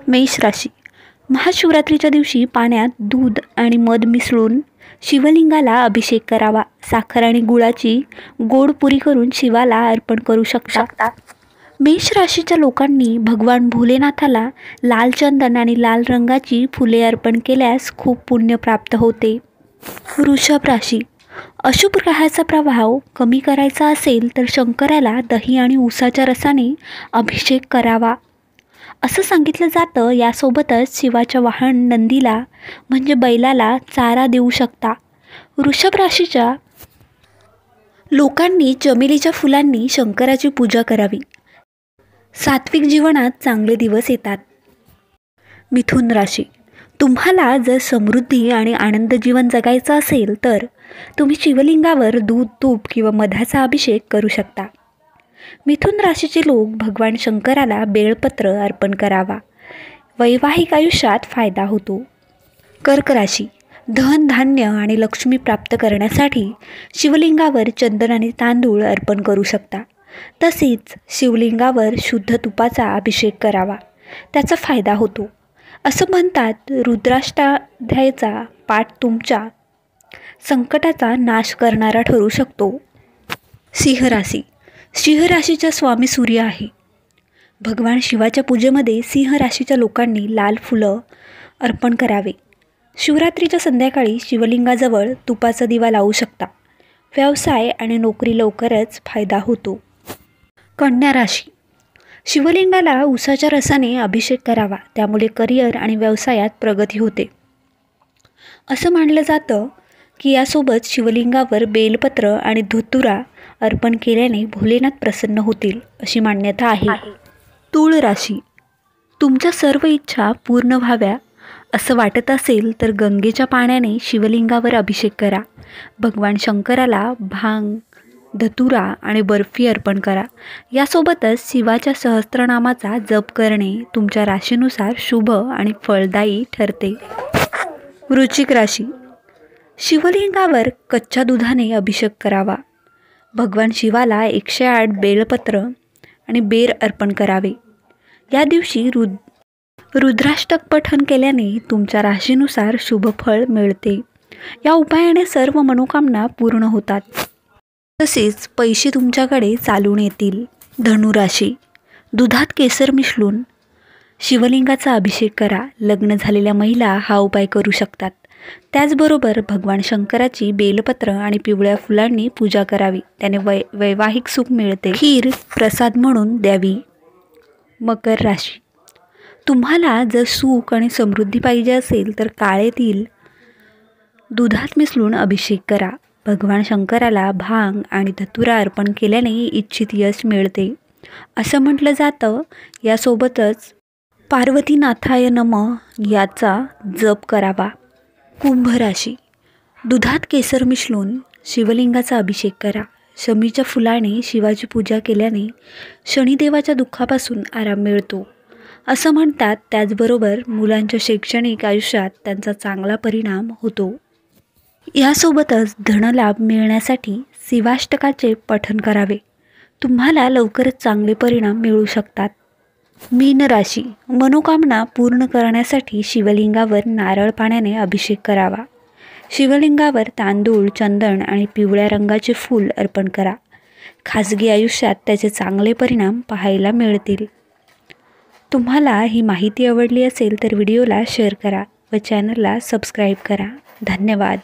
मेष राशी. महाशिवरात्रीच्या दिवशी पाण्यात दूध आणि मध मिसळून शिवलिंगाला अभिषेक करावा. साखर आणि गुळाची गोड पुरी करून शिवाला अर्पण करू शकता. मेष राशीच्या लोकांनी भगवान भोलेनाथाला लाल चंदन आणि लाल रंगाची फुले अर्पण केल्यास खूप पुण्य प्राप्त होते. वृषभ राशी. अशुभ ग्रहाचा प्रभाव कमी करायचा असेल तर शंकराला दही आणि उसाच्या रसाने अभिषेक करावा असं सांगितलं जातं. यासोबतच शिवाच्या वाहन नंदीला म्हणजे बैलाला चारा देऊ शकता. वृषभ राशीच्या लोकांनी चमेलीच्या फुलांनी शंकराची पूजा करावी. सात्विक जीवनात चांगले दिवस येतात. मिथुन राशी. तुम्हाला जर समृद्धी आणि आनंद जीवन जगायचं असेल तर तुम्ही शिवलिंगावर दूध, तूप किंवा मधाचा अभिषेक करू शकता. मिथुन राशीचे लोक भगवान शंकराला बेलपत्र अर्पण करावा. वैवाहिक आयुष्यात फायदा होतो. कर्क राशी. धन, धान्य आणि लक्ष्मी प्राप्त करण्यासाठी शिवलिंगावर चंदन आणि तांदूळ अर्पण करू शकता. तसेच शिवलिंगावर शुद्ध तुपाचा अभिषेक करावा, त्याचा फायदा होतो. असं म्हणतात रुद्राष्टाध्यायाचा पाठ तुमच्या संकटाचा नाश करणारा ठरू शकतो. सिंह राशी. सिंह राशीचा स्वामी सूर्य आहे. भगवान शिवाच्या पूजेमध्ये सिंह राशीच्या लोकांनी लाल फुलं अर्पण करावे. शिवरात्रीच्या संध्याकाळी शिवलिंगाजवळ तुपाचा दिवा लावू शकता. व्यवसाय आणि नोकरी लवकरच फायदा होतो. कन्या राशी. शिवलिंगाला उसाच्या रसाने अभिषेक करावा, त्यामुळे करिअर आणि व्यवसायात प्रगती होते. असं मानलं जातं की यासोबत शिवलिंगावर बेलपत्र आणि धतुरा अर्पण केल्याने भोलेनाथ प्रसन्न होतील अशी मान्यता आहे. तूळ राशी. तुमच्या सर्व इच्छा पूर्ण व्हाव्या असं वाटत असेल तर गंगेच्या पाण्याने शिवलिंगावर अभिषेक करा. भगवान शंकराला भांग, धतुरा आणि बर्फी अर्पण करा. यासोबतच शिवाच्या सहस्त्रनामाचा जप करणे तुमच्या राशीनुसार शुभ आणि फळदायी ठरते. वृश्चिक राशी. शिवलिंगावर कच्च्या दुधाने अभिषेक करावा. भगवान शिवाला 108 बेलपत्र आणि बेर अर्पण करावे. या दिवशी रुद्राष्टक पठण केल्याने तुमच्या राशीनुसार शुभ फळ मिळते. या उपायाने सर्व मनोकामना पूर्ण होतात. तसेच पैसे तुमच्याकडे चालून येतील. धनुराशी. दुधात केसर मिसळून शिवलिंगाचा अभिषेक करा. लग्न झालेल्या महिला हा उपाय करू शकतात. त्याचबरोबर भगवान शंकराची बेलपत्र आणि पिवळ्या फुलांनी पूजा करावी, त्याने वैवाहिक सुख मिळते. खीर प्रसाद म्हणून द्यावी. मकर राशी. तुम्हाला जर सुख आणि समृद्धी पाहिजे असेल तर काळे तीळ दुधात मिसळून अभिषेक करा. भगवान शंकराला भांग आणि धतुरा अर्पण केल्याने इच्छित यश मिळते असं म्हटलं जातं. यासोबतच पार्वतीनाथाय नमः याचा जप करावा. कुंभ राशी. दुधात केसर मिसळून शिवलिंगाचा अभिषेक करा. शमीच्या फुलाने शिवाची पूजा केल्याने शनिदेवाच्या दुःखापासून आराम मिळतो असं म्हणतात. त्याचबरोबर मुलांच्या शैक्षणिक आयुष्यात त्यांचा चांगला परिणाम होतो. यासोबतच धनलाभ मिळण्यासाठी शिवाष्टकाचे पठण करावे. तुम्हाला लवकरच चांगले परिणाम मिळू शकतात. मीन राशी. मनोकामना पूर्ण करण्यासाठी शिवलिंगावर नारळ पाण्याने अभिषेक करावा. शिवलिंगावर तांदूळ, चंदन आणि पिवळ्या रंगाचे फूल अर्पण करा. खाजगी आयुष्यात त्याचे चांगले परिणाम पाहायला मिळतील. तुम्हाला ही माहिती आवडली असेल तर व्हिडिओला शेअर करा व चॅनलला सबस्क्राईब करा. धन्यवाद.